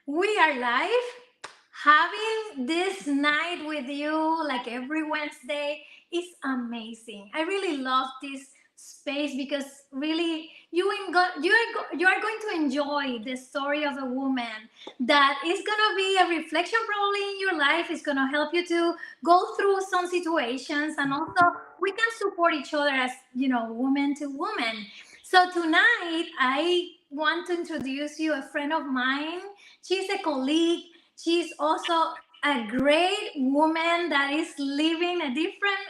We are live. Having this night with you, like every Wednesday, is amazing. I really love this space because really you are going to enjoy the story of a woman that is gonna be a reflection probably in your life. It's gonna help you to go through some situations, and also we can support each other as woman to woman. So tonight I want to introduce you a friend of mine. She's a colleague. She's also a great woman that is living a different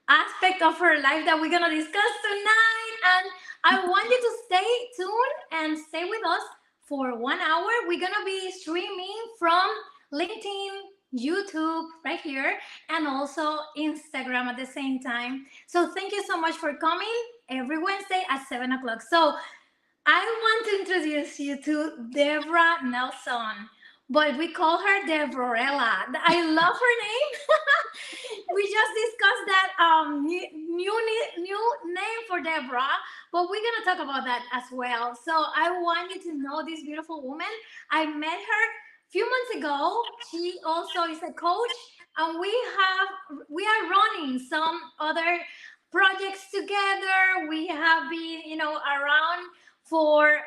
aspect of her life that we're going to discuss tonight. And I want you to stay tuned and stay with us for 1 hour. We're going to be streaming from LinkedIn, YouTube, right here, and also Instagram at the same time. So thank you so much for coming every Wednesday at 7 o'clock. So I want to introduce you to Deborah Nelson, but we call her Deborella. I love her name. We just discussed that new name for Deborah, but we're gonna talk about that as well. So I want you to know this beautiful woman. I met her a few months ago. She also is a coach, and we are running some other projects together. We have been, around for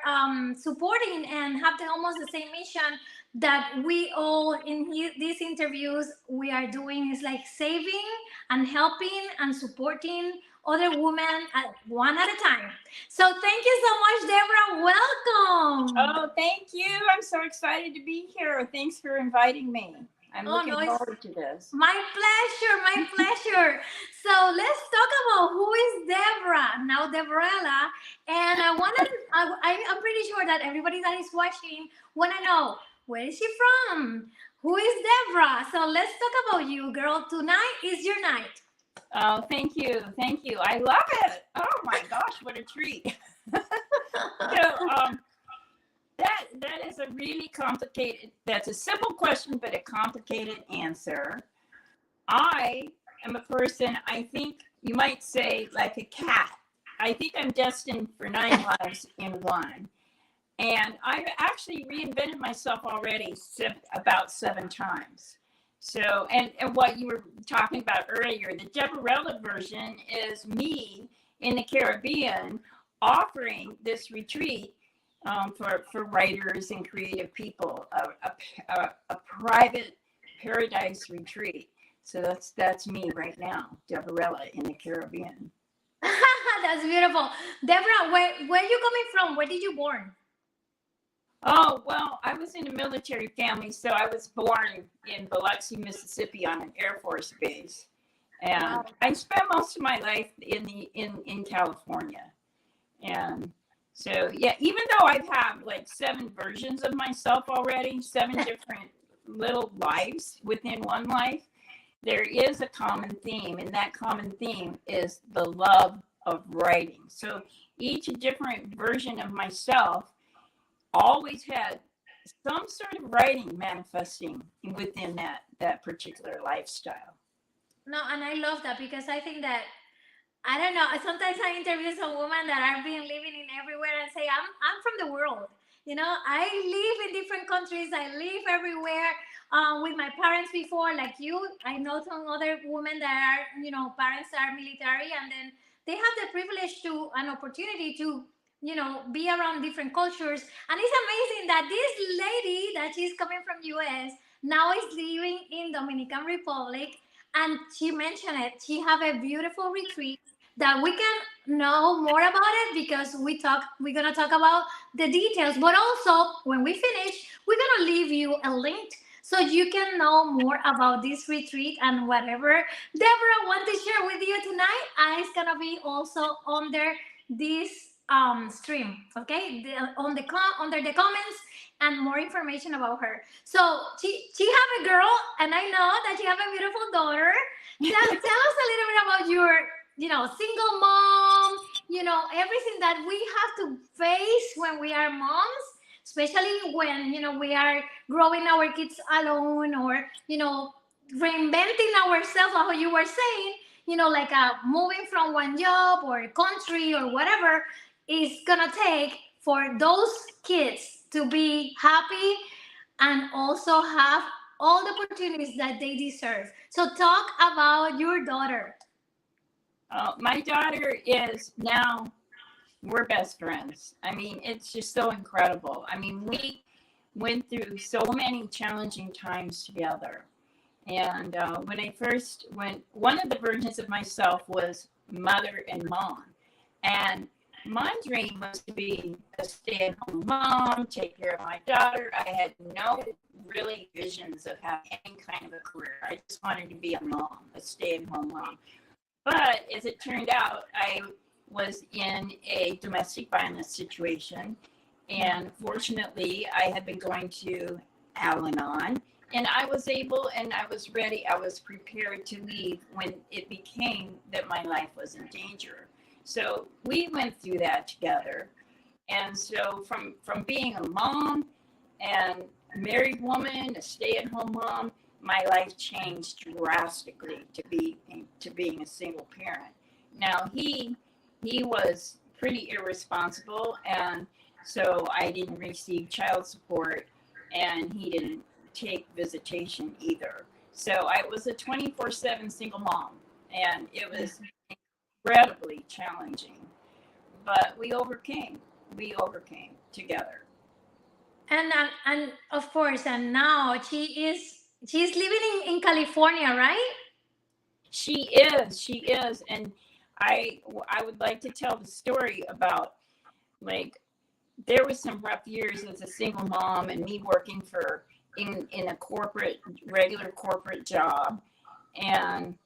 supporting and have almost the same mission that we all in these interviews we are doing is like saving and helping and supporting other women one at a time. So thank you so much, Deborah. Welcome. Oh, thank you. I'm so excited to be here. Thanks for inviting me. I'm looking forward to this. My pleasure, my pleasure. So let's talk about who is Deborah, now Deborella. And I'm pretty sure that everybody that is watching want to know, where is she from? Who is Deborah? So let's talk about you, girl. Tonight is your night. Oh, thank you. Thank you. I love it. Oh my gosh, what a treat. That is a really complicated, that's a simple question, but a complicated answer. I am a person, I think you might say like a cat. I think I'm destined for 9 lives in one. And I've actually reinvented myself already about 7 times. So, and what you were talking about earlier, the Deborah version is me in the Caribbean offering this retreat for writers and creative people, a private paradise retreat. So that's me right now, Deborah in the Caribbean. That's beautiful. Deborah, where are you coming from? Where did you born? Oh, well, I was in a military family, so I was born in Biloxi, Mississippi on an Air Force base. And wow. I spent most of my life in California. And so, yeah, even though I've had like 7 versions of myself already, 7 different little lives within one life, there is a common theme, and that common theme is the love of writing. So each different version of myself always had some sort of writing manifesting within that particular lifestyle. No, and I love that because I think that, I don't know, sometimes I interview some women that have been living in everywhere and say, I'm from the world. I live in different countries. I live everywhere with my parents before, like you. I know some other women that are, parents are military, and then they have the privilege to an opportunity to be around different cultures. And it's amazing that this lady that she's coming from US now is living in Dominican Republic, and she mentioned it. She have a beautiful retreat that we can know more about it because we're gonna talk about the details. But also when we finish, we're gonna leave you a link so you can know more about this retreat and whatever Deborah want to share with you tonight. It's gonna be also under this stream, okay, under the comments, and more information about her. So she have a girl, and I know that you have a beautiful daughter. Tell us a little bit about your single mom, everything that we have to face when we are moms, especially when we are growing our kids alone, or reinventing ourselves, how you were saying, like moving from one job or country or whatever is gonna take for those kids to be happy and also have all the opportunities that they deserve. So talk about your daughter. My daughter is now, we're best friends. I mean, it's just so incredible. I mean, we went through so many challenging times together. And when I first went, one of the versions of myself was mother and mom. And my dream was to be a stay at home mom, take care of my daughter. I had no really visions of having any kind of a career. I just wanted to be a mom, a stay at home mom. But as it turned out, I was in a domestic violence situation. And fortunately, I had been going to Al Anon, and I was able and I was ready, I was prepared to leave when it became that my life was in danger. So we went through that together. And so from being a mom and married woman, a stay-at-home mom, my life changed drastically to being a single parent. Now he was pretty irresponsible, and so I didn't receive child support, and he didn't take visitation either. So I was a 24/7 single mom, and it was incredibly challenging, but we overcame together. And of course, and now she's living in California, right? She is, and I would like to tell the story about, like, there was some rough years as a single mom and me working for in a regular corporate job. And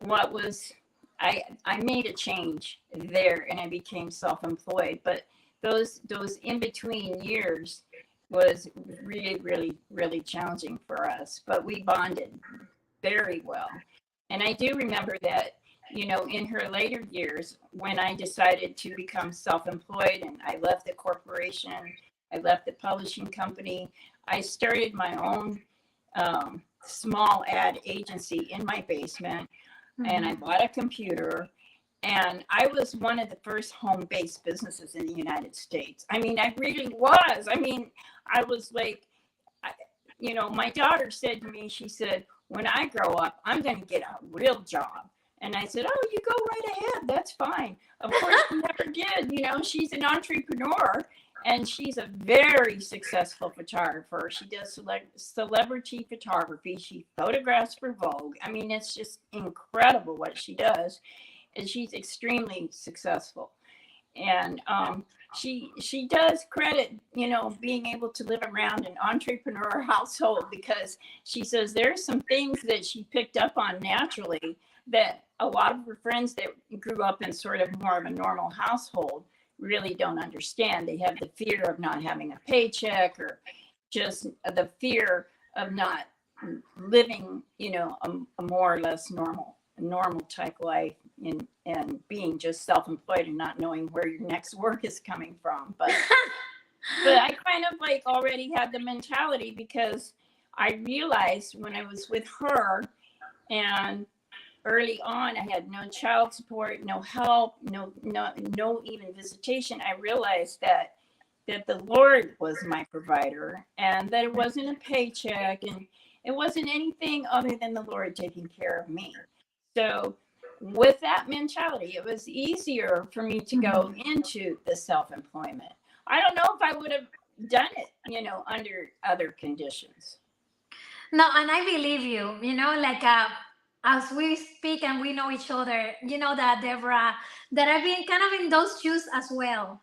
what was I made a change there and I became self-employed, but those in between years was really challenging for us, but we bonded very well. And I do remember that, in her later years, when I decided to become self-employed and I left the corporation, I left the publishing company, I started my own small ad agency in my basement, and I bought a computer, and I was one of the first home-based businesses in the United States. I mean, I really was. I mean, I was like, my daughter said to me, she said, when I grow up, I'm going to get a real job. And I said, oh, you go right ahead. That's fine. Of course, she never did. She's an entrepreneur, and she's a very successful photographer. She does celebrity photography. She photographs for Vogue. I mean, it's just incredible what she does. And she's extremely successful. And she does credit, being able to live around an entrepreneur household, because she says there's some things that she picked up on naturally that a lot of her friends that grew up in sort of more of a normal household really don't understand. They have the fear of not having a paycheck, or just the fear of not living, a more or less normal type life, and being just self-employed and not knowing where your next work is coming from. But I kind of like already had the mentality, because I realized when I was with her, and early on I had no child support, no help, no even visitation. I realized that the Lord was my provider, and that it wasn't a paycheck, and it wasn't anything other than the Lord taking care of me. So with that mentality, it was easier for me to go into the self-employment. I don't know if I would have done it, under other conditions. No, and I believe you. Like as we speak and we know each other, that Deborah, that I've been kind of in those shoes as well.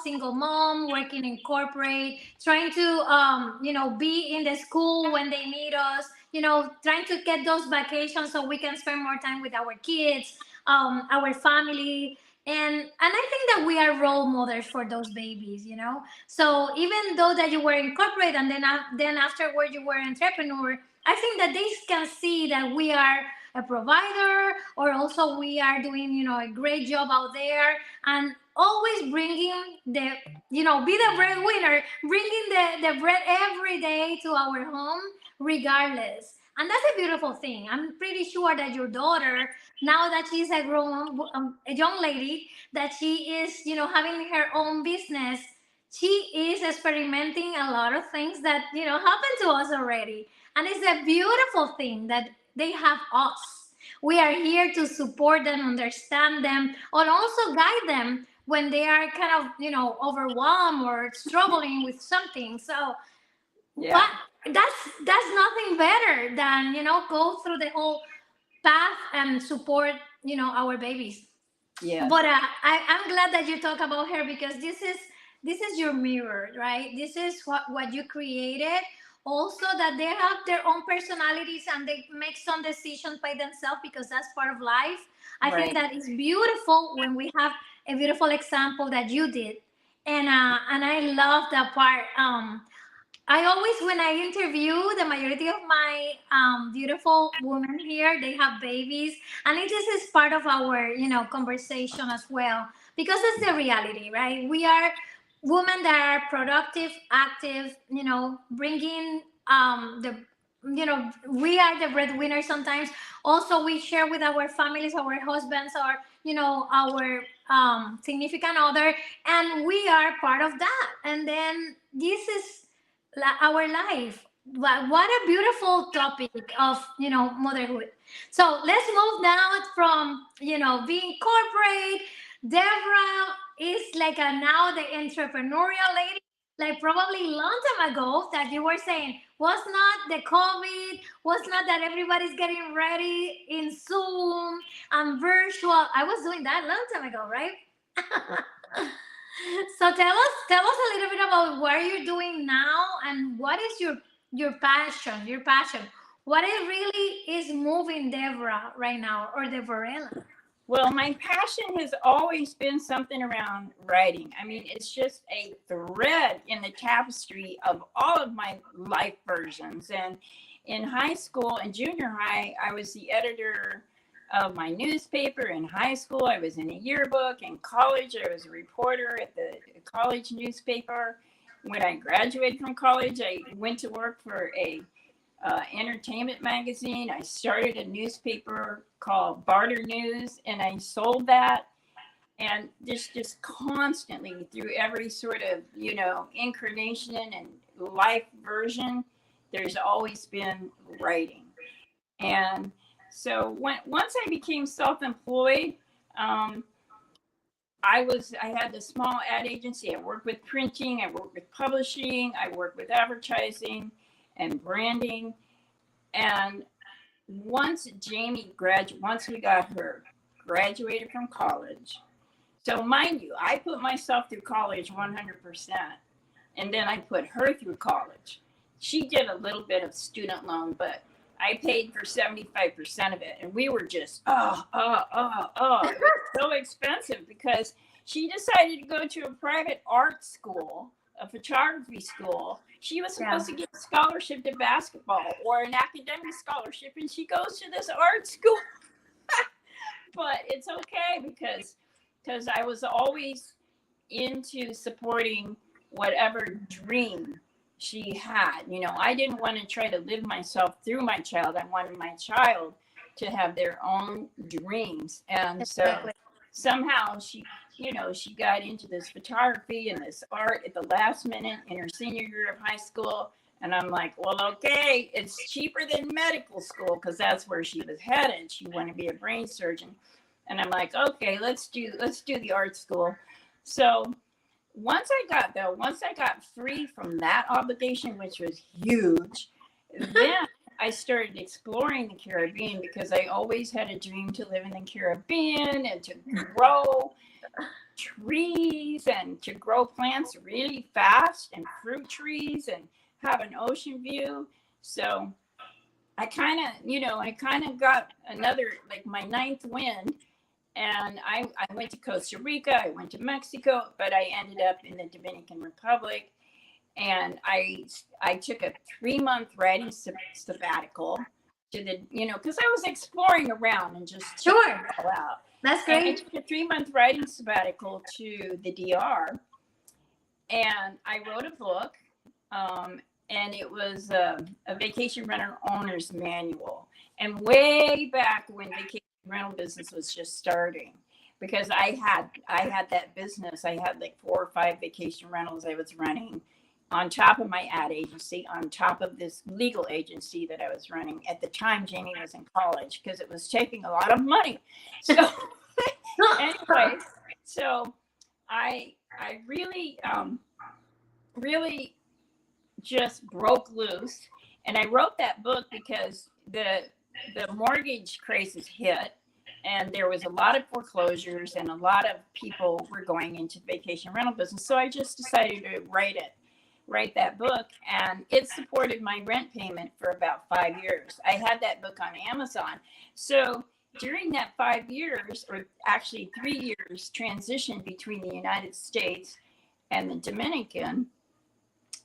Single mom, working in corporate, trying to be in the school when they need us. Trying to get those vacations so we can spend more time with our kids, our family. And I think that we are role models for those babies. So even though that you were in corporate, and then afterward you were entrepreneur, I think that they can see that we are a provider, or also we are doing a great job out there, and always bringing the be the breadwinner, bringing the bread every day to our home, regardless. And that's a beautiful thing. I'm pretty sure that your daughter, now that she's a grown a young lady, that she is having her own business, she is experimenting a lot of things that happened to us already, and it's a beautiful thing that they have us. We are here to support them, understand them, and also guide them when they are kind of overwhelmed or struggling with something. So Yeah. what, that's nothing better than go through the whole path and support our babies. Yes. But I'm glad that you talk about her, because this is your mirror, right? This is what you created. Also, that they have their own personalities and they make some decisions by themselves, because that's part of life. I think Right. that is beautiful when we have a beautiful example that you did, and I love that part. I always, when I interview the majority of my beautiful women here, they have babies, and this is part of our, conversation as well, because it's the reality, right? We are women that are productive, active, bringing the, we are the breadwinners sometimes. Also, we share with our families, our husbands, or our significant other, and we are part of that. And then this is our life. What a beautiful topic of motherhood. So let's move now from being corporate. Deborah is like a now the entrepreneurial lady, like probably long time ago, that you were saying was not the COVID, was not that everybody's getting ready in Zoom and virtual. I was doing that long time ago, right? So tell us a little bit about what you're doing now, and what is your passion, what it really is moving Deborah right now, or Deborella. Well, my passion has always been something around writing. I mean, it's just a thread in the tapestry of all of my life versions. And in high school and junior high, I was the editor of my newspaper. In high school, I was in a yearbook. In college, I was a reporter at the college newspaper. When I graduated from college, I went to work for a entertainment magazine. I started a newspaper called Barter News, and I sold that. And just constantly through every sort of incarnation and life version, there's always been writing. And so once I became self-employed, um, I had a small ad agency. I worked with printing, I worked with publishing, I worked with advertising and branding. And once we got her graduated from college. So mind you, I put myself through college 100%, and then I put her through college. She did a little bit of student loan, but I paid for 75% of it, and we were just It was so expensive because she decided to go to a private art school, a photography school. She was supposed to get a scholarship to basketball or an academic scholarship, and she goes to this art school. But it's okay because I was always into supporting whatever dream she had. I didn't want to try to live myself through my child. I wanted my child to have their own dreams. And so somehow she got into this photography and this art at the last minute in her senior year of high school. And I'm like, well, okay, it's cheaper than medical school, because that's where she was headed. She wanted to be a brain surgeon. And I'm like, okay, let's do the art school. So once I got free from that obligation, which was huge, then I started exploring the Caribbean, because I always had a dream to live in the Caribbean and to grow trees and to grow plants really fast, and fruit trees, and have an ocean view. So I kind of got another, like, my ninth wind. And I went to Costa Rica, I went to Mexico, but I ended up in the Dominican Republic. And I took a 3-month writing sabbatical to the, because I was exploring around and just checking it all out. That's And I great. took a 3-month writing sabbatical to the DR, and I wrote a book, and it was a vacation rental owner's manual. And way back when vacation rental business was just starting. because I had that business. I had like 4 or 5 vacation rentals I was running on top of my ad agency, on top of this legal agency that I was running. At the time, Jamie was in college because it was taking a lot of money. So anyway, so I really just broke loose, and I wrote that book because the mortgage crisis hit, and there was a lot of foreclosures, and a lot of people were going into vacation rental business. So I just decided to write that book, and it supported my rent payment for about 5 years. I had that book on Amazon. So during that 5 years, or actually 3 years transition between the United States and the Dominican,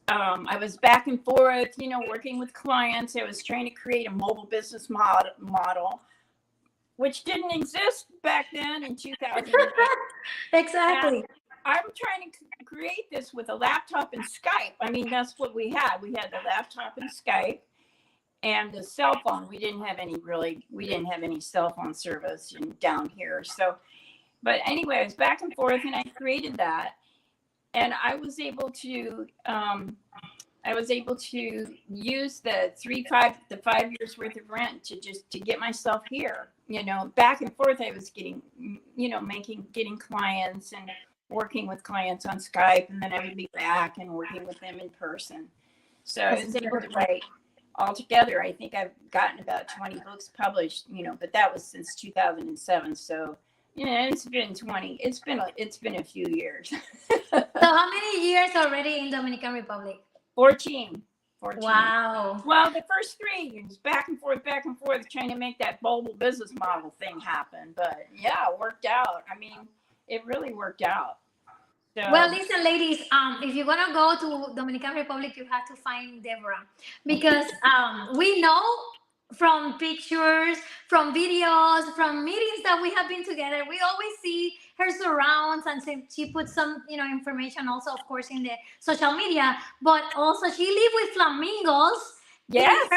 I was back and forth, working with clients. I was trying to create a mobile business model, which didn't exist back then in 2008. Exactly. And I'm trying to create this with a laptop and Skype. I mean, that's what we had. We had the laptop and Skype and the cell phone. We didn't have any cell phone service down here. So, but anyway, I was back and forth, and I created that, and I was able to use the 5 years worth of rent to get myself here. Back and forth, I was getting clients and working with clients on Skype, and then I would be back and working with them in person. So I was able to write altogether. I think I've gotten about 20 books published, but that was since 2007. So, it's been a few years. So how many years already in Dominican Republic? 14. Wow. Well, the first 3 years, back and forth, trying to make that mobile business model thing happen. But yeah, it worked out. I mean, it really worked out. So, well, listen, ladies, if you're gonna go to Dominican Republic, you have to find Deborah, because we know from pictures, from videos, from meetings that we have been together, we always see her surrounds, and she puts some, information also, of course, in the social media. But also, she live with flamingos. Yes.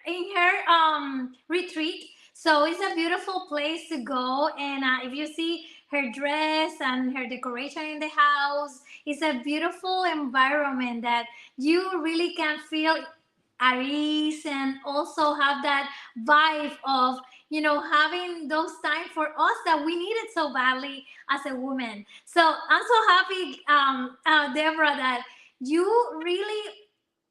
In her retreat. So it's a beautiful place to go, and if you see her dress and her decoration in the house, it's a beautiful environment that you really can feel at ease, and also have that vibe of having those time for us that we needed so badly as a woman. So I'm so happy, Deborah, that you really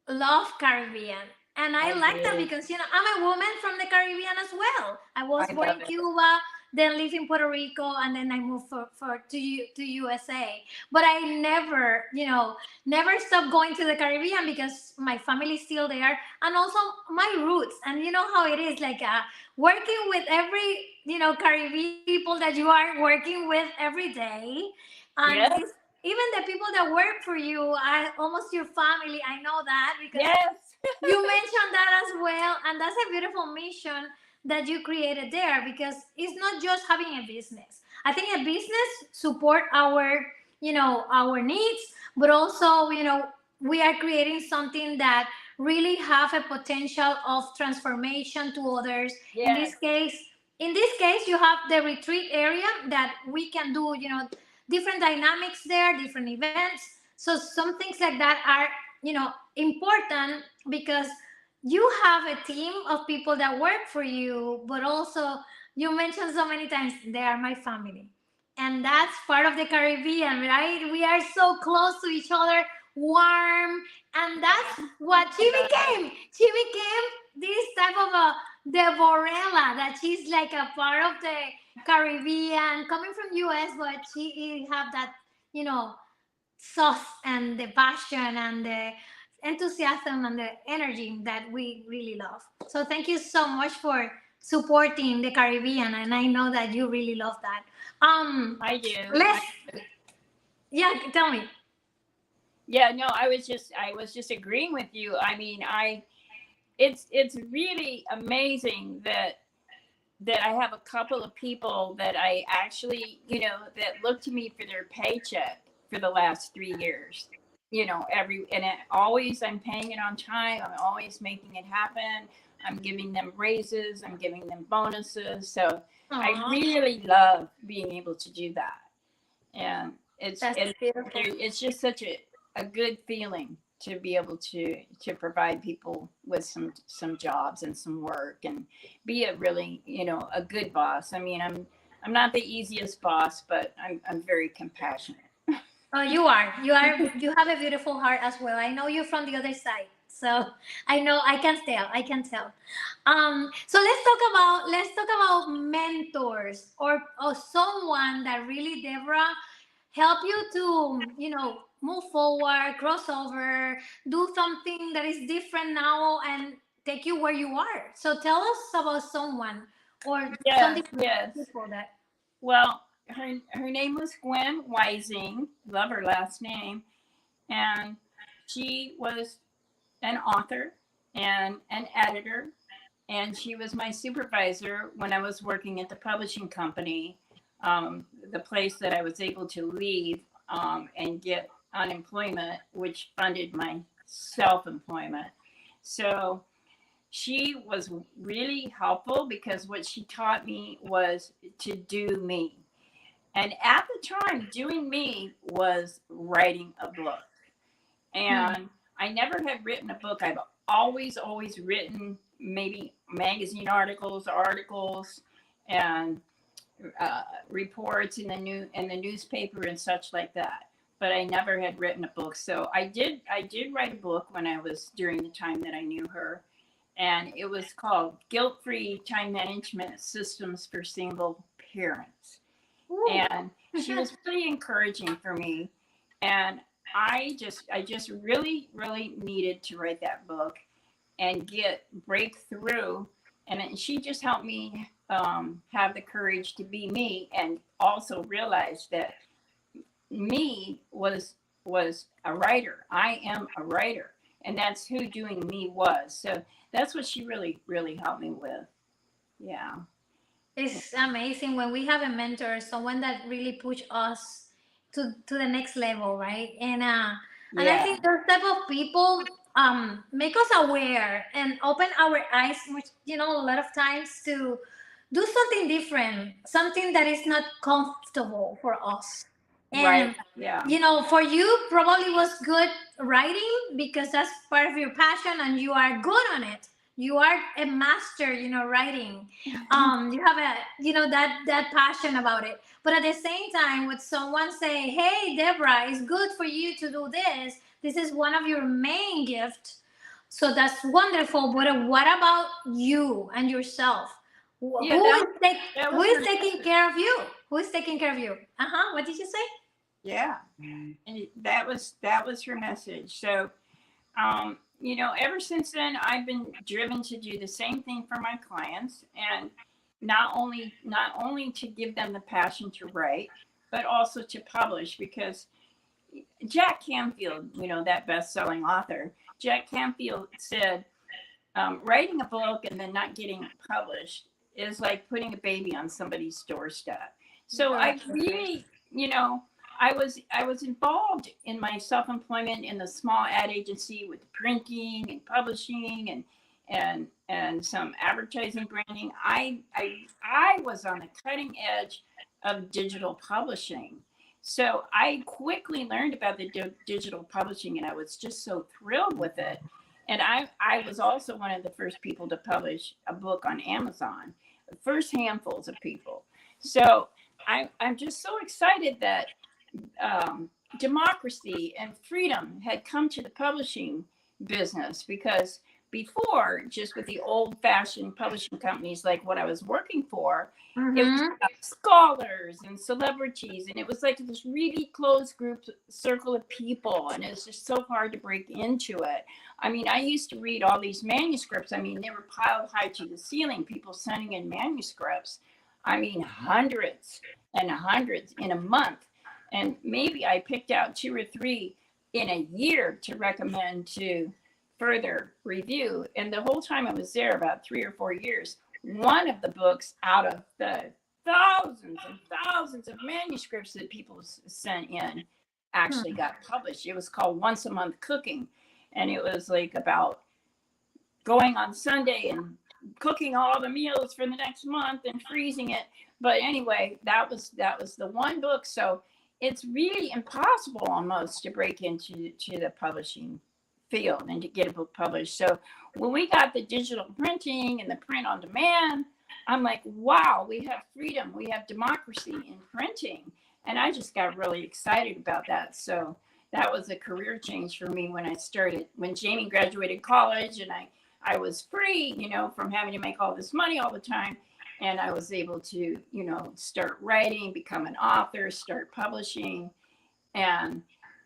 love Caribbean. And I like that because I'm a woman from the Caribbean as well. I was born in Cuba, then live in Puerto Rico, and then I moved to USA. But I never stopped going to the Caribbean because my family's still there, and also my roots. And you know how it is, like working with every Caribbean people that you are working with every day, and yes. Even the people that work for you are almost your family. I know that because yes. you mentioned that as well, and that's a beautiful mission that you created there, because it's not just having a business. I think a business support our our needs, but also we are creating something that really have a potential of transformation to others. Yes. In this case, you have the retreat area that we can do different dynamics there, different events. So some things like that are important, because you have a team of people that work for you, but also you mentioned so many times they are my family, and that's part of the Caribbean, right? We are so close to each other, warm, and that's what she became. She became this type of a Deborella, that she's like a part of the Caribbean, coming from US, but she have that sauce and the passion and the enthusiasm and the energy that we really love. So thank you so much for supporting the Caribbean, and I know that you really love that. I do. Yeah, tell me. Yeah, no, I was just agreeing with you. I mean, it's really amazing that I have a couple of people that I actually, that look to me for their paycheck for the last 3 years. always I'm paying it on time. I'm always making it happen. I'm giving them raises. I'm giving them bonuses. So I Aw, really love being able to do that. And that's beautiful. it's just such a good feeling to be able to provide people with some jobs and some work and be a really, a good boss. I mean, I'm not the easiest boss, but I'm very compassionate. Oh, you are. You are. You have a beautiful heart as well. I know you from the other side, so I know. I can tell. I can tell. So let's talk about mentors or someone that really, Deborah, help you to move forward, cross over, do something that is different now, and take you where you are. So tell us about someone or Yes, something yes. people that. Well, her name was Gwen Wising. Love her last name. And she was an author and an editor. And she was my supervisor when I was working at the publishing company, the place that I was able to leave and get unemployment, which funded my self employment. So she was really helpful because what she taught me was to do me. And at the time, doing me was writing a book. Hmm. And I never had written a book. I've always written maybe magazine articles, and reports in the newspaper and such like that. But I never had written a book. So I did write a book when I was during the time that I knew her, and it was called Guilt-Free Time Management Systems for Single Parents. Ooh. And she was pretty encouraging for me, and I just really needed to write that book and get breakthrough. And she just helped me have the courage to be me, and also realize that me was a writer. I am a writer, and that's who doing me was. So that's what she really helped me with. Yeah. It's amazing when we have a mentor, someone that really push us to the next level, right? And I Yeah. think those type of people make us aware and open our eyes, which a lot of times to do something different, something that is not comfortable for us. Right. And Yeah. for you probably was good writing because that's part of your passion and you are good on it. You are a master, writing. You have a that passion about it. But at the same time, with someone say, "Hey, Deborah, it's good for you to do this. This is one of your main gifts." So that's wonderful. But what about you and yourself? Yeah, that Who was is her taking message. care of you? Who is taking care of you? What did you say? Yeah. And that was her message. So ever since then, I've been driven to do the same thing for my clients, and not only to give them the passion to write, but also to publish. Because Jack Canfield, that best-selling author, Jack Canfield said, writing a book and then not getting published is like putting a baby on somebody's doorstep. So I Right. really, I was involved in my self-employment in the small ad agency with printing and publishing and some advertising branding. I was on the cutting edge of digital publishing. So I quickly learned about the digital publishing, and I was just so thrilled with it. And I was also one of the first people to publish a book on Amazon, the first handfuls of people. So I'm just so excited that democracy and freedom had come to the publishing business, because before, just with the old fashioned publishing companies like what I was working for, it was Mm-hmm. about scholars and celebrities, and it was like this really close group circle of people, and it's just so hard to break into it. I mean, I used to read all these manuscripts. I mean, they were piled high to the ceiling, people sending in manuscripts. I mean, hundreds and hundreds in a month. And maybe I picked out two or three in a year to recommend to further review. And the whole time I was there, about 3 or 4 years, one of the books out of the thousands and thousands of manuscripts that people sent in actually Hmm. got published. It was called Once a Month Cooking, and it was like about going on Sunday and cooking all the meals for the next month and freezing it. But anyway, that was the one book. So it's really impossible almost to break into to the publishing field and to get a book published. So when we got the digital printing and the print on demand, I'm like, wow, we have freedom, we have democracy in printing. And I just got really excited about that. So that was a career change for me when I started, when Jamie graduated college and I was free, from having to make all this money all the time. And I was able to, start writing, become an author, start publishing. And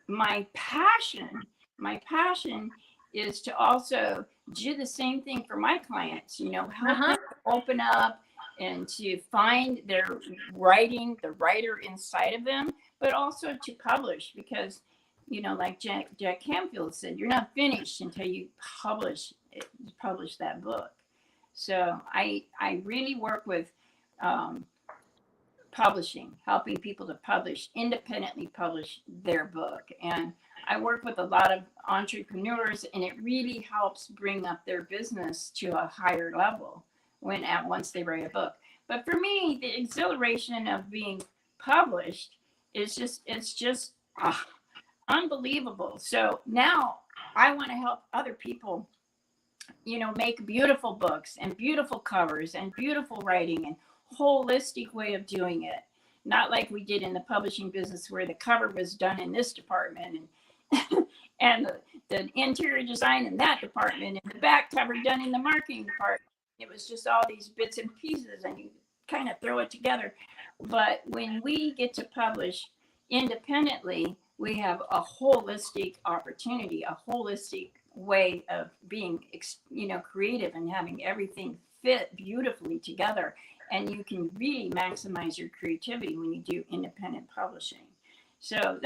my passion, my passion is to also do the same thing for my clients, help Uh-huh. them open up and to find their writing, the writer inside of them, but also to publish because, like Jack Canfield said, you're not finished until you publish that book. So I really work with um, publishing, helping people to independently publish their book. And I work with a lot of entrepreneurs, and it really helps bring up their business to a higher level once they write a book. But for me, the exhilaration of being published it's just unbelievable. So now I want to help other people, make beautiful books and beautiful covers and beautiful writing and holistic way of doing it. Not like we did in the publishing business where the cover was done in this department and and the interior design in that department and the back cover done in the marketing department. It was just all these bits and pieces and you kind of throw it together. But when we get to publish independently, we have a holistic opportunity, a holistic way of being, creative and having everything fit beautifully together. And you can really maximize your creativity when you do independent publishing. So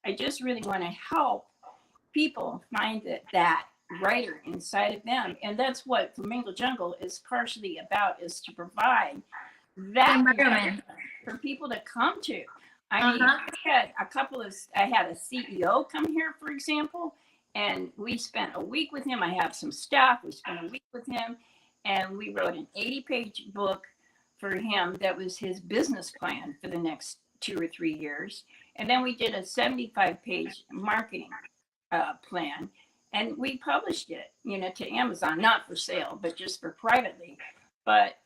I just really want to help people find that writer inside of them. And that's what Flamingo Jungle is partially about, is to provide The that environment environment. for people to come to. I mean, Uh-huh. I had a CEO come here, for example, and we spent a week with him. I have some staff. We spent a week with him, and we wrote an 80-page book for him that was his business plan for the next 2 or 3 years. And then we did a 75-page marketing plan, and we published it, to Amazon, not for sale, but just for privately. But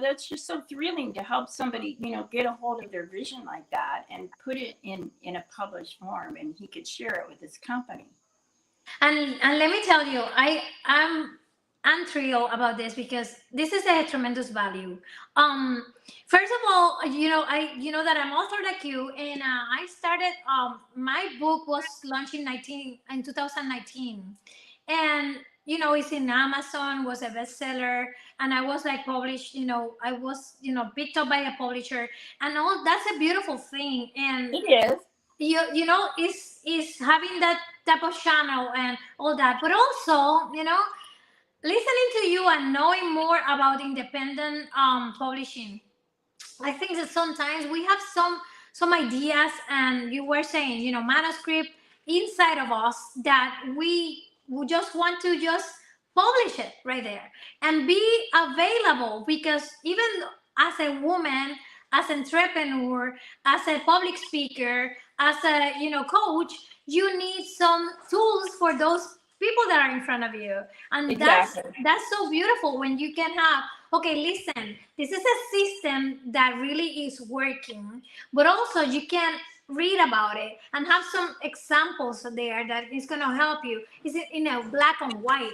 that's just so thrilling to help somebody, get a hold of their vision like that and put it in a published form, and he could share it with his company. And let me tell you, I'm thrilled about this because this is a tremendous value. Um, First of all, you know that I'm author like you, and I started. My book was launched in 2019, and it's in Amazon, was a bestseller, and I was like published. I was picked up by a publisher, and all that's a beautiful thing. And It is. is having that type of channel and all that, but also listening to you and knowing more about independent publishing. I think that sometimes we have some ideas, and you were saying, manuscript inside of us that we would just want to just publish it right there and be available, because even as a woman, as an entrepreneur, as a public speaker, as a coach, you need some tools for those people that are in front of you, and that's Exactly. that's so beautiful when you can have, okay, listen, this is a system that really is working, but also you can read about it and have some examples there that is going to help you. Is it in a black and white,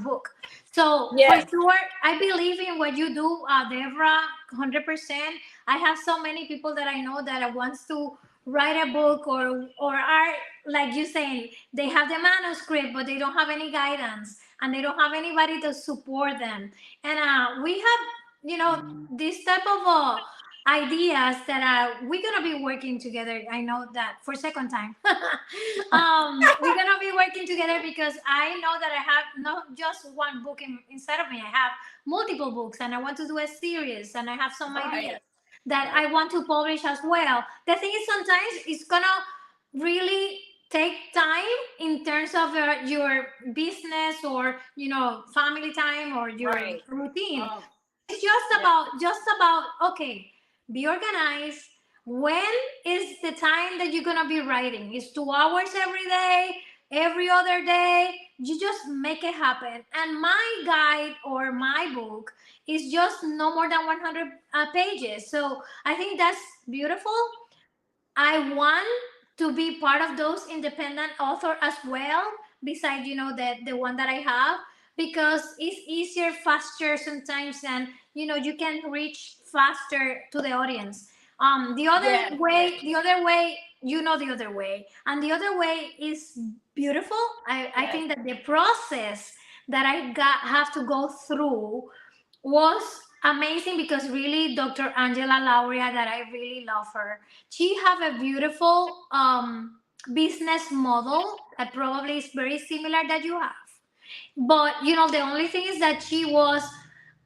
book? So for Yes. sure, I believe in what you do, Deborah, 100%. I have so many people that I know that wants to write a book, or are like you saying, they have the manuscript but they don't have any guidance and they don't have anybody to support them. And we have, this type of ideas that we're gonna be working together. I know that for second time. We're gonna be working together because I know that I have not just one book inside of me. I have multiple books, and I want to do a series, and I have some Right. ideas. that Right. I want to publish as well. The thing is, sometimes it's gonna really take time in terms of your business, or family time, or your Right. routine. Oh, It's just about okay, be organized. When is the time that you're gonna be writing? It's 2 hours every day, every other day. You just make it happen. And my guide or my book is just no more than 100 pages. So I think that's beautiful. I want to be part of those independent author as well, besides the one that I have, because it's easier, faster sometimes, and you can reach faster to the audience. The yes, other yes, way, the other way, and the other way is beautiful. I yes, think that the process that I got have to go through was amazing, because really Dr. Angela Lauria, that I really love her, she have a beautiful business model that probably is very similar that you have. But the only thing is that she was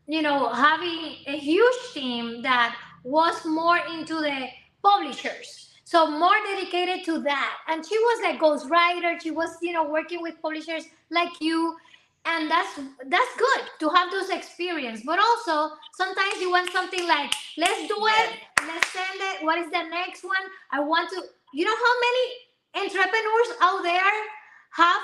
having a huge team that was more into the publishers, so more dedicated to that. And she was a ghostwriter. She was working with publishers like you. And that's good to have those experience. But also sometimes you want something like, let's do it, yes, let's send it, what is the next one? I want to, how many entrepreneurs out there have,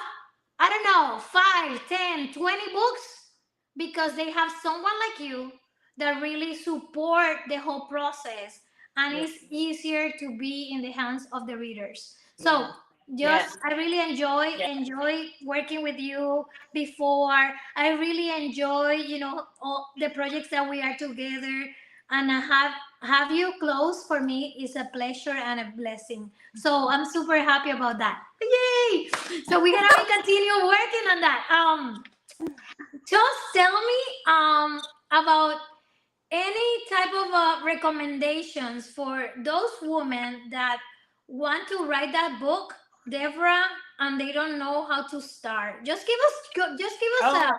I don't know, 5, 10, 20 books, because they have someone like you that really support the whole process, and yes, it's easier to be in the hands of the readers. So yes, just yes, I really enjoy yes. working with you before. I really enjoy all the projects that we are together, and I have you close for me is a pleasure and a blessing. So I'm super happy about that. Yay! So we're gonna be continue working on that. Just tell me about any type of recommendations for those women that want to write that book, Deborah, and they don't know how to start. Just give us a. Oh,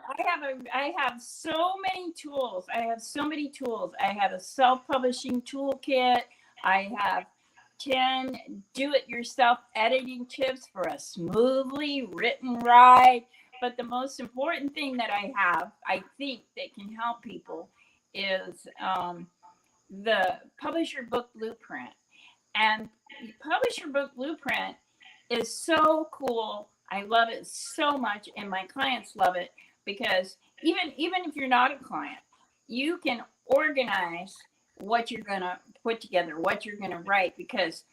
I have so many tools. I have so many tools. I have a self-publishing toolkit. I have 10 do-it-yourself editing tips for a smoothly written ride. But the most important thing that I have, I think that can help people, is the Publish Your Book Blueprint. And Publish Your Book Blueprint is so cool. I love it so much, and my clients love it, because even if you're not a client, you can organize what you're gonna put together, what you're gonna write, because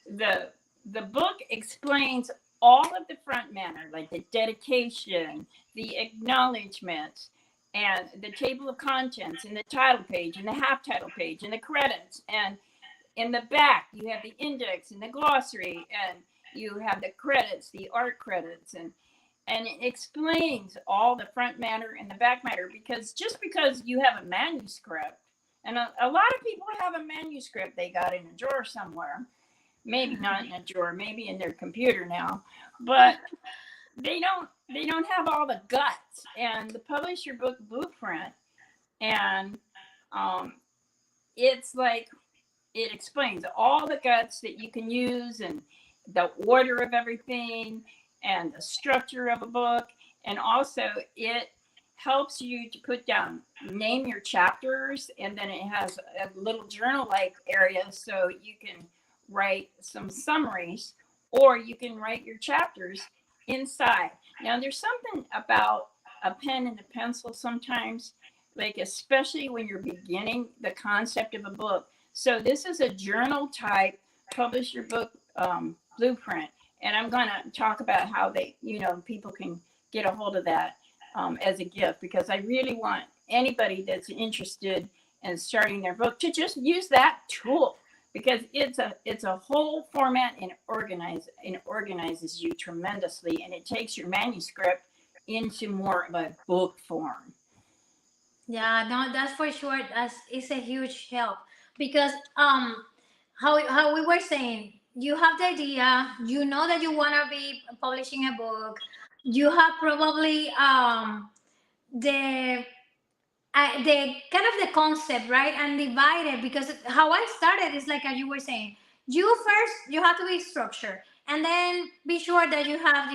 the the book explains all of the front matter, like the dedication, the acknowledgments, and the table of contents, and the title page, and the half title page, and the credits, and in the back you have the index and the glossary, and you have the credits, the art credits, and it explains all the front matter and the back matter. Because just because you have a manuscript, and a lot of people have a manuscript they got in a drawer somewhere, maybe not in a drawer, maybe in their computer now, but they don't have all the guts. And the Publish Your Book Blueprint, and um, it's like, it explains all the guts that you can use, and the order of everything, and the structure of a book. And also it helps you to put down, name your chapters, and then it has a little journal like area, so you can write some summaries, or you can write your chapters inside. Now there's something about a pen and a pencil sometimes, like especially when you're beginning the concept of a book. So this is a journal type Publish Your Book blueprint, and I'm going to talk about how people can get a hold of that as a gift, because I really want anybody that's interested in starting their book to just use that tool, because it's a whole format, and organizes you tremendously, and it takes your manuscript into more of a book form. Yeah, no, that's for sure. That's It's a huge help, because how we were saying, you have the idea, that you want to be publishing a book. You have probably the the kind of the concept, right, and divide it, because how I started is like as you were saying, you have to be structured, and then be sure that you have,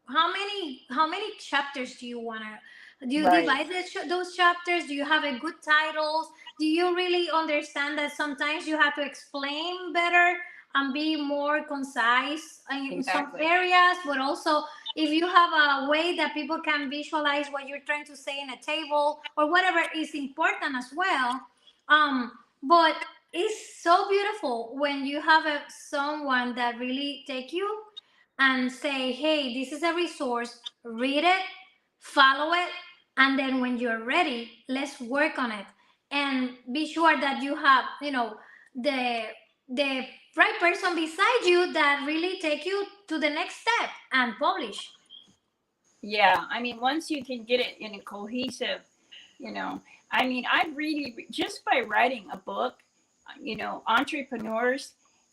how many chapters do you want to, do you Right. divide those chapters, do you have a good titles, do you really understand that sometimes you have to explain better and be more concise in some Exactly. areas, but also if you have a way that people can visualize what you're trying to say in a table or whatever is important as well. But it's so beautiful when you have someone that really take you and say, hey, this is a resource, read it, follow it, and then when you're ready, let's work on it, and be sure that you have, the the right person beside you that really take you to the next step and publish. Yeah, I mean, once you can get it in a cohesive, you know, I mean, I really, just by writing a book, entrepreneurs,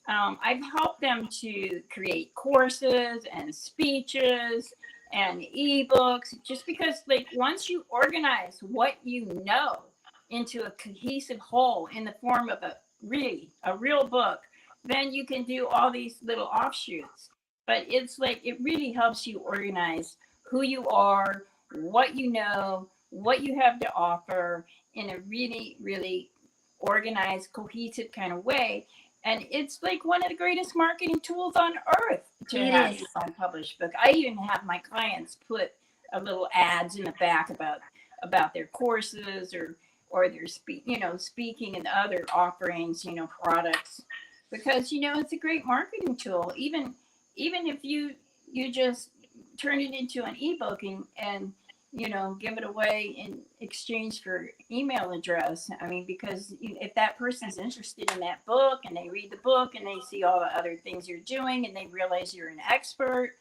I've helped them to create courses and speeches and ebooks, just because, like, once you organize what you know into a cohesive whole in the form of a real book, then you can do all these little offshoots. But it's like, it really helps you organize who you are, what you know, what you have to offer in a really, really organized, cohesive kind of way. And it's like one of the greatest marketing tools on earth to It have is. your own published book. I even have my clients put a little ads in the back about their courses or their speaking and other offerings, products, because it's a great marketing tool. Even if you just turn it into an ebook and give it away in exchange for email address. I mean, because if that person's interested in that book and they read the book and they see all the other things you're doing and they realize you're an expert,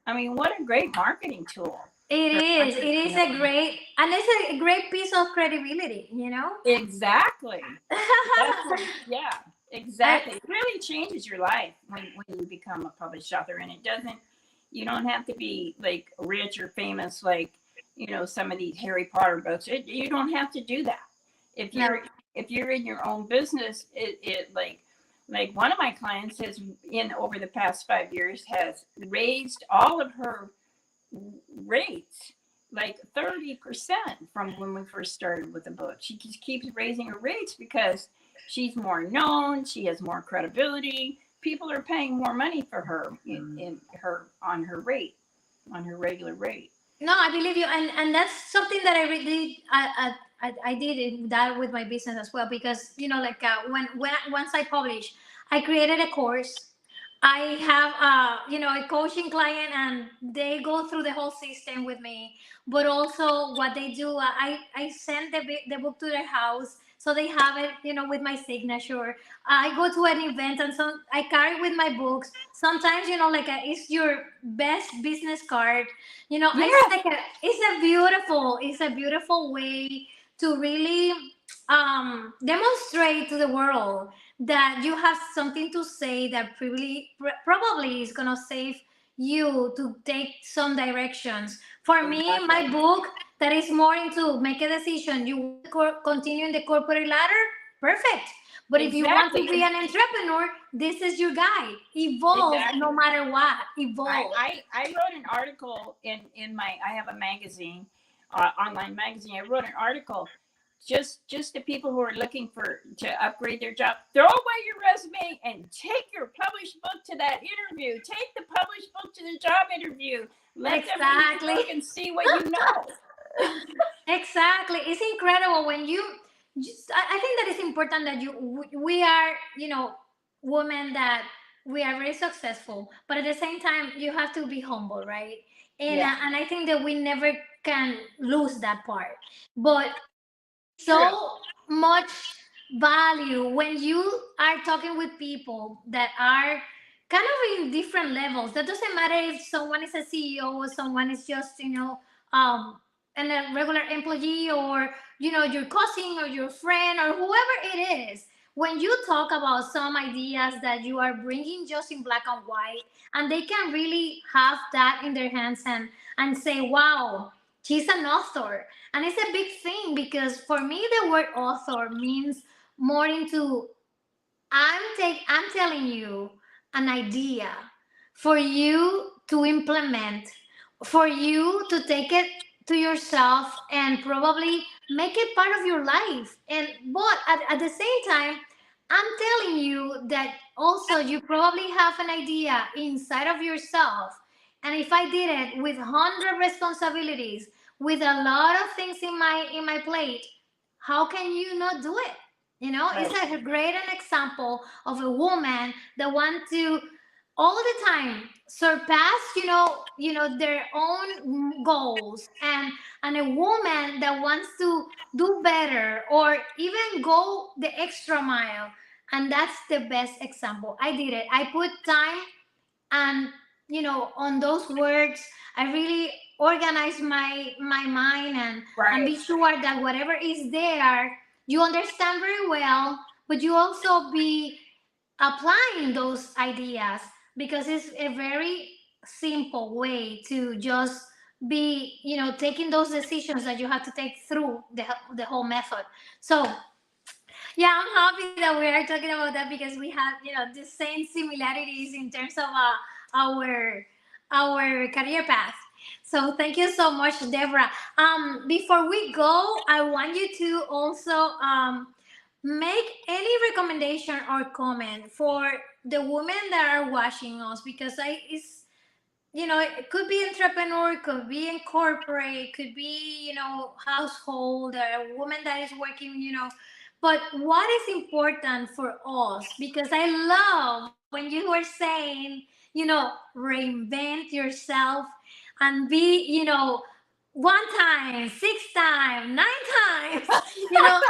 I mean, what a great marketing tool It for is. It is a entrepreneurs. great, and it's a great piece of credibility, you know? Exactly. That's what, yeah, I, exactly. It really changes your life when you become a published author, and you don't have to be like rich or famous like, some of these Harry Potter books. You don't have to do that. If no, you're in your own business, it like one of my clients has in over the past 5 years has raised all of her rates like 30% from when we first started with the book. She just keeps raising her rates because she's more known, she has more credibility. People are paying more money for her in her on her rate, on her regular rate. no, I believe you, and that's something that I really I did that with my business as well, because like when once I publish, I created a course. I have a coaching client, and they go through the whole system with me. But also, what they do, I send the book to their house, so they have it, with my signature. I go to an event, and so I carry with my books. Sometimes, like it's your best business card. It's Yes, like it's a beautiful way to really demonstrate to the world that you have something to say that probably is going to save you to take some directions. For me, my exactly. book that is more into make a decision. You want to continue in the corporate ladder? Perfect. But if you want to Exactly. be an entrepreneur, this is your guide. Evolve no Exactly. matter what. I, Evolve. I, I wrote an article in my, I have a magazine, online magazine. I wrote an article just to people who are looking to upgrade their job. Throw away your resume and take your published book to that interview. Take the published book to the job interview. Let them read the Exactly. book and see what you know. Exactly. It's incredible when you I think that it's important that we are, women that we are very successful, but at the same time, you have to be humble, right? Yeah, And I think that we never can lose that part. But it's true. so much value when you are talking with people that are kind of in different levels. That doesn't matter if someone is a CEO or someone is just, um, a regular employee, or, your cousin or your friend or whoever it is. When you talk about some ideas that you are bringing just in black and white, and they can really have that in their hands and say, wow, she's an author, and it's a big thing because for me the word author means more into I'm telling you an idea for you to implement, for you to take it to yourself and probably make it part of your life. And but at the same time, I'm telling you that also you probably have an idea inside of yourself. And if I did it with 100 responsibilities, with a lot of things in my plate, how can you not do it? You know, it's Right. a great an example of a woman that want to all the time surpass, their own goals, and a woman that wants to do better or even go the extra mile. And that's the best example. I did it. I put time and on those words I really organize my mind and Right. be sure that whatever is there you understand very well, but you also be applying those ideas because it's a very simple way to just be taking those decisions that you have to take through the whole method. So yeah, I'm happy that we are talking about that because we have, the same similarities in terms of our our career path. So thank you so much, Deborah. Before we go, I want you to also make any recommendation or comment for the women that are watching us because it's it could be entrepreneur, could be in corporate, could be household, a woman that is working, but what is important for us? Because I love when you were saying, reinvent yourself and be, one time, six times, nine times, you know,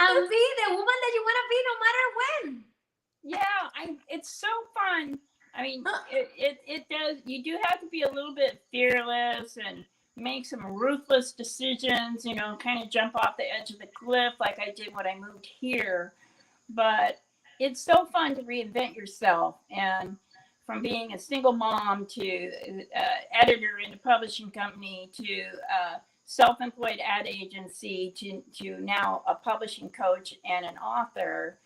and be the woman that you want to be no matter when. Yeah, it's so fun. I mean, it does. You do have to be a little bit fearless and make some ruthless decisions. Kind of jump off the edge of the cliff like I did when I moved here. But it's so fun to reinvent yourself, and from being a single mom to editor in a publishing company to self-employed ad agency to now a publishing coach and an author,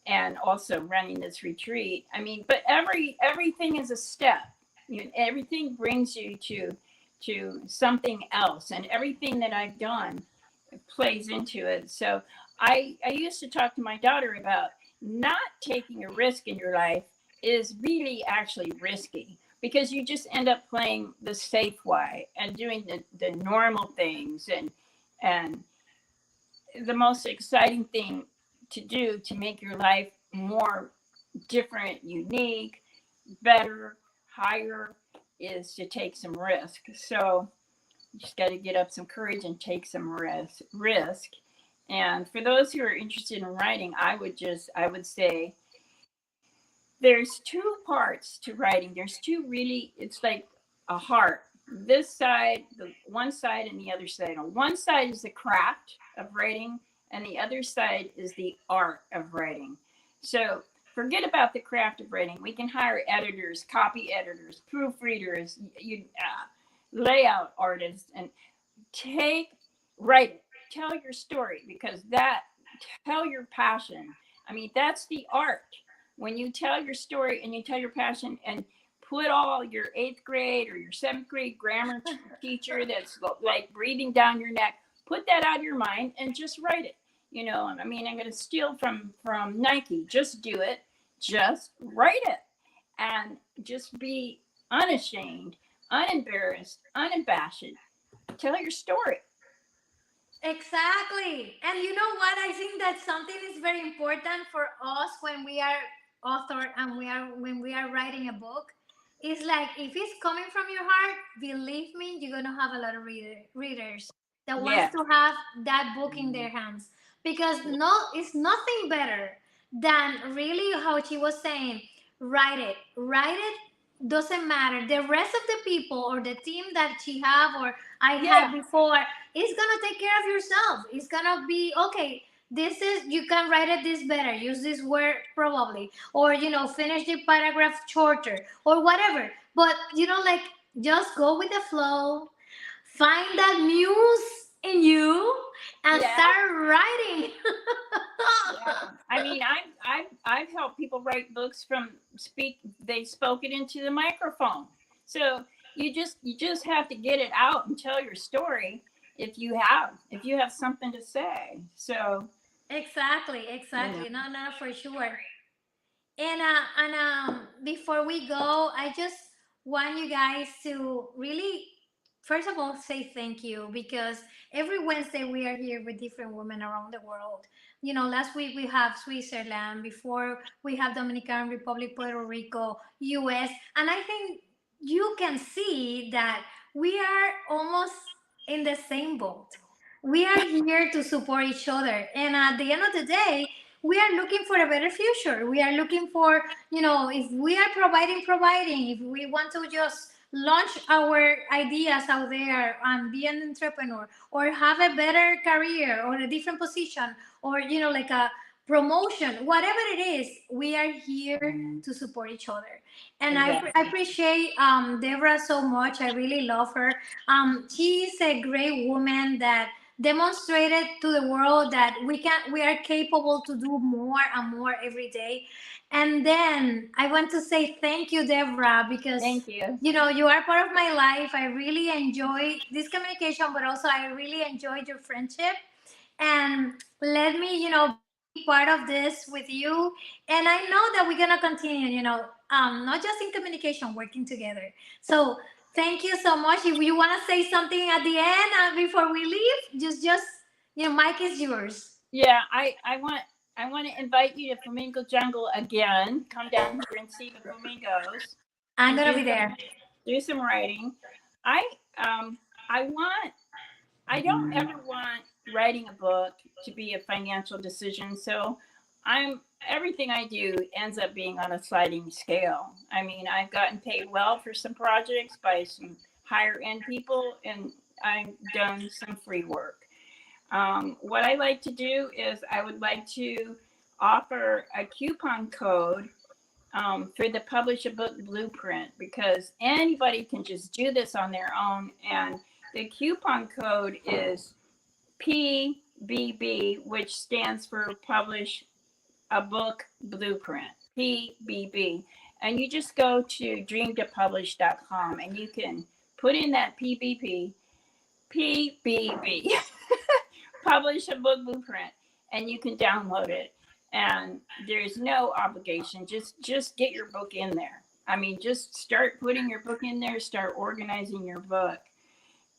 and also running this retreat. I mean, but everything is a step. Everything brings you to something else, and everything that I've done plays into it. So I used to talk to my daughter about not taking a risk in your life is really actually risky because you just end up playing the safe way and doing the normal things, and the most exciting thing to do to make your life more different, unique, better, higher is to take some risk. So you just got to get up some courage and take some risk. And for those who are interested in writing, I would say there's two parts to writing. There's two really, it's like a heart. This side, the one side and the other side. On one side is the craft of writing, and the other side is the art of writing. So forget about the craft of writing. We can hire editors, copy editors, proofreaders, layout artists, and take write it. Tell your story, because that tell your passion. I mean, that's the art. When you tell your story and you tell your passion and put all your eighth grade or your seventh grade grammar teacher that's like breathing down your neck, put that out of your mind and just write it. I mean, I'm going to steal from Nike. Just do it. Just write it, and just be unashamed, unembarrassed, unabashed. Tell your story. Exactly. And you know what? I think that something is very important for us when we are author and when we are writing a book. It's like if it's coming from your heart, believe me, you're gonna have a lot of readers that wants Yeah. to have that book in their hands. Because no, it's nothing better than really how she was saying, write it. Write it doesn't matter. The rest of the people or the team that she have or I had Yeah. before, it's gonna take care of yourself. It's gonna be okay. This is you can write it this better. Use this word probably, or finish the paragraph shorter, or whatever. But like just go with the flow. find that muse in you and Yeah. start writing. Yeah, I mean, I've helped people write books from speak. They spoke it into the microphone. So you just have to get it out and tell your story if you have something to say. So Exactly, you know, exactly. No, no, for sure. And before we go, I just want you guys to really, first of all, say thank you, because every Wednesday we are here with different women around the world. You know, last week we have Switzerland, before we have Dominican Republic, Puerto Rico, US, and I think you can see that we are almost in the same boat. We are here to support each other, and at the end of the day, we are looking for a better future. We are looking for, if we are providing, if we want to just launch our ideas out there and be an entrepreneur, or have a better career or a different position, or like a promotion, whatever it is, we are here to support each other. And I exactly. appreciate Deborah so much. I really love her. She is a great woman that demonstrated to the world that we are capable to do more and more every day. And then I want to say thank you, Deborah, because Thank you. you are part of my life. I really enjoy this communication, but also I really enjoyed your friendship, and let me be part of this with you. And I know that we're gonna continue, not just in communication, working together. So thank you so much. If you want to say something at the end, before we leave, just mic is yours. Yeah, I want to invite you to Flamingo Jungle again. Come down here and see the flamingos I'm and gonna do be some there. do some writing. I I want I don't ever want writing a book to be a financial decision. So I'm everything I do ends up being on a sliding scale. I mean, I've gotten paid well for some projects by some higher end people, and I've done some free work. What I like to do is I would like to offer a coupon code for the Publish a Book Blueprint, because anybody can just do this on their own. And the coupon code is PBB, which stands for Publish a Book Blueprint, PBB. And you just go to dreamtopublish.com and you can put in that PBB, Publish a Book Blueprint, and you can download it. And there's no obligation. Just get your book in there. I mean, just start putting your book in there, start organizing your book.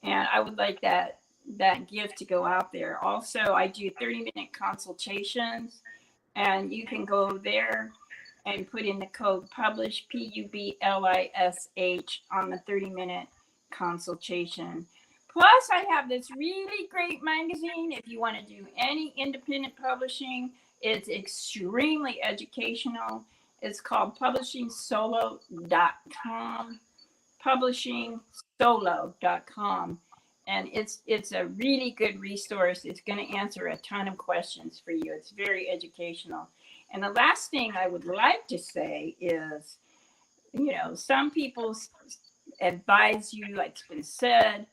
And I would like that gift to go out there. Also, I do 30-minute consultations, and you can go there and put in the code publish, PUBLISH, on the 30-minute consultation. Plus, I have this really great magazine if you want to do any independent publishing. It's extremely educational. It's called publishingsolo.com, publishingsolo.com. And it's a really good resource. It's going to answer a ton of questions for you. It's very educational. And the last thing I would like to say is, some people advise you, like it's been said,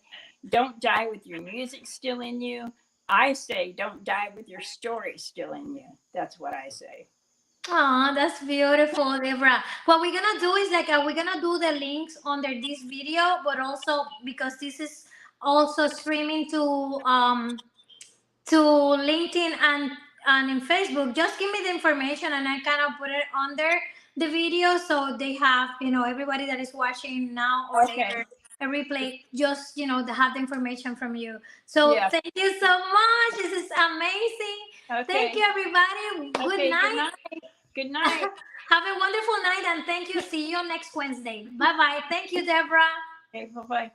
don't die with your music still in you. I say, don't die with your story still in you. That's what I say. Oh, that's beautiful, Deborah. What we're gonna do is like we're gonna do the links under this video, but also because this is also streaming to LinkedIn and in Facebook. Just give me the information and I kind of put it under the video, so they have everybody that is watching now or Okay. later a replay, just to have the information from you. So Yeah. thank you so much. This is amazing. Thank Okay. you, everybody. Good Okay. Good night. night. Good night. Have a wonderful night, and thank you. See you next Wednesday. Bye bye. Thank you, Deborah. Okay. Bye bye.